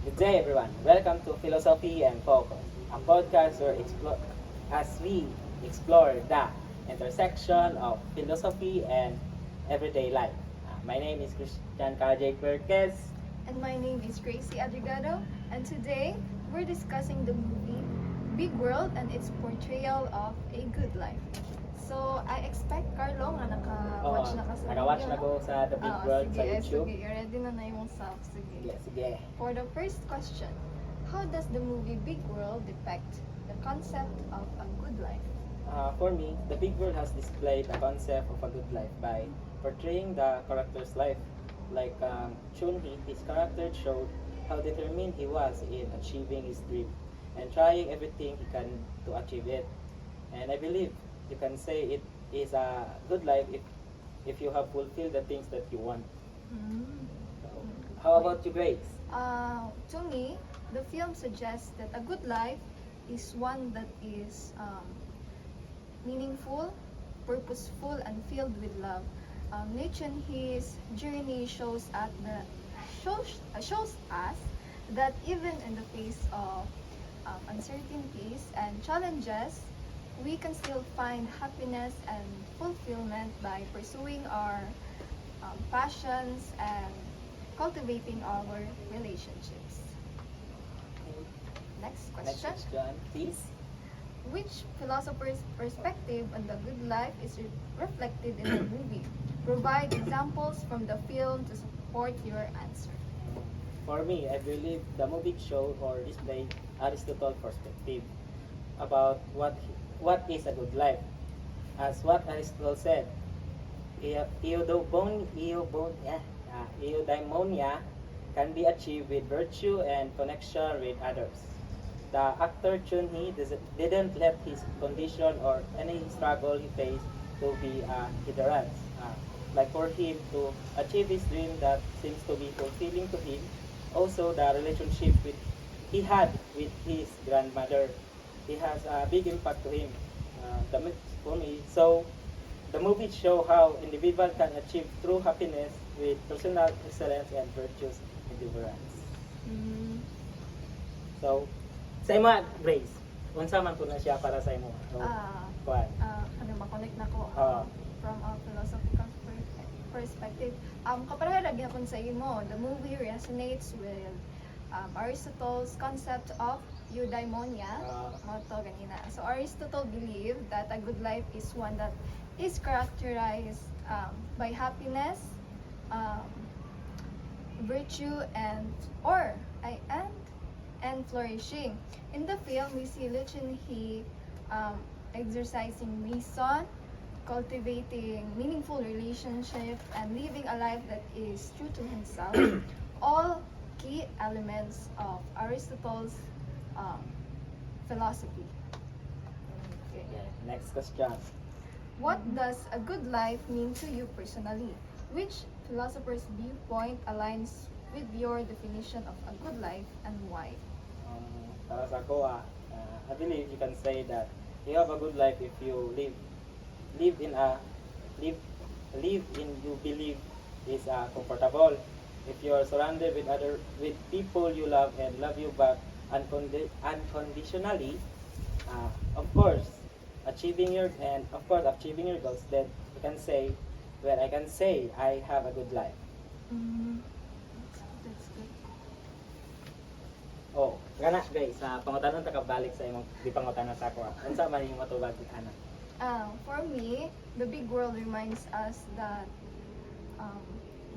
Good day, everyone. Welcome to Philosophy and Focus, a podcast as we explore the intersection of philosophy and everyday life. My name is Christian Kajay Perquez. And my name is Gracie Adrigado, and today we're discussing the movie Big World and its portrayal of a good life. So, I expect, Carlo, nga naka-watch na ka sa Naka-watch video, na no? ko sa The Big World sa YouTube. Sige, ready na yung self. Sige. Sige. For the first question, how does the movie Big World depict the concept of a good life? For me, The Big World has displayed the concept of a good life by portraying the character's life. Like Chun-hee, his character showed how determined he was in achieving his dream and trying everything he can to achieve it. And I believe you can say it is a good life if you have fulfilled the things that you want. So, how about you, Grace? To me, the film suggests that a good life is one that is meaningful, purposeful, and filled with love. His journey shows us that even in the face of uncertainties and challenges, we can still find happiness and fulfillment by pursuing our passions and cultivating our relationships. Next Next question. question, please. Which philosopher's perspective on the good life is reflected in the movie? Provide examples from the film to support your answer. For me, I believe the movie showed or displayed Aristotle's perspective about what is a good life. As what Aristotle said, eudaimonia can be achieved with virtue and connection with others. The actor Chun-hee didn't let his condition or any struggle he faced to be a hindrance. Like for him to achieve his dream that seems to be fulfilling to him, also the relationship he had with his grandmother, he has a big impact to him. For me, so the movie show how individual can achieve true happiness with personal excellence and virtues endurance. So, sa imo, Grace, unsa man po na siya para sa imo? Kuan. Makonect na ko Ah. from a philosophical perspective. Kaparahan lagi akong sa imo, the movie resonates with Aristotle's concept of eudaimonia. Motto ganina. So Aristotle believed that a good life is one that is characterized by happiness, virtue, and flourishing. In the film, we see Lee Chun-hee exercising reason, cultivating meaningful relationship, and living a life that is true to himself. All key elements of Aristotle's philosophy. Okay. Yeah, next question. What does a good life mean to you personally? Which philosopher's viewpoint aligns with your definition of a good life and why? Para sa ako, I believe you can say that you have a good life if you live in you believe is comfortable. If you are surrounded with people you love and love you back unconditionally, of course achieving your goals, then you can say, well, I can say I have a good life. That's good. Oh, gana guys, pangutanon ta kabalik sa imong di pangutanon sa ako. Unsa man imong matubag ana? For me, the big world reminds us that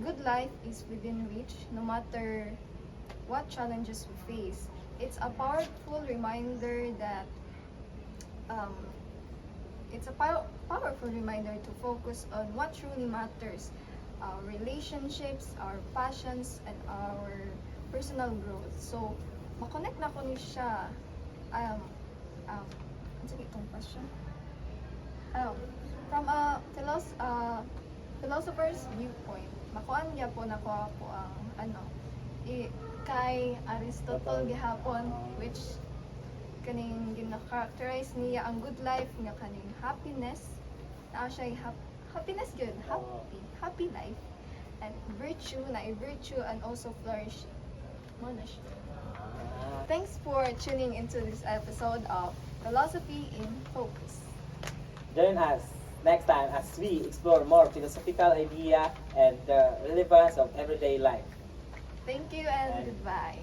good life is within reach no matter what challenges we face. It's a powerful reminder that to focus on what truly matters, our relationships, our passions, and our personal growth. So, makonect na ko ni siya. Ano itong question? From a philosopher's viewpoint, makuan niya po na ko ang kay Aristotle gihapon, which kaning gina-characterize niya ang good life nga kaning happiness, na siya happiness good, happy life, and virtue and also flourishing. Mo na siya. Ah. Thanks for tuning into this episode of Philosophy in Focus. Join us next time as we explore more philosophical idea and the relevance of everyday life. Thank you and And- goodbye.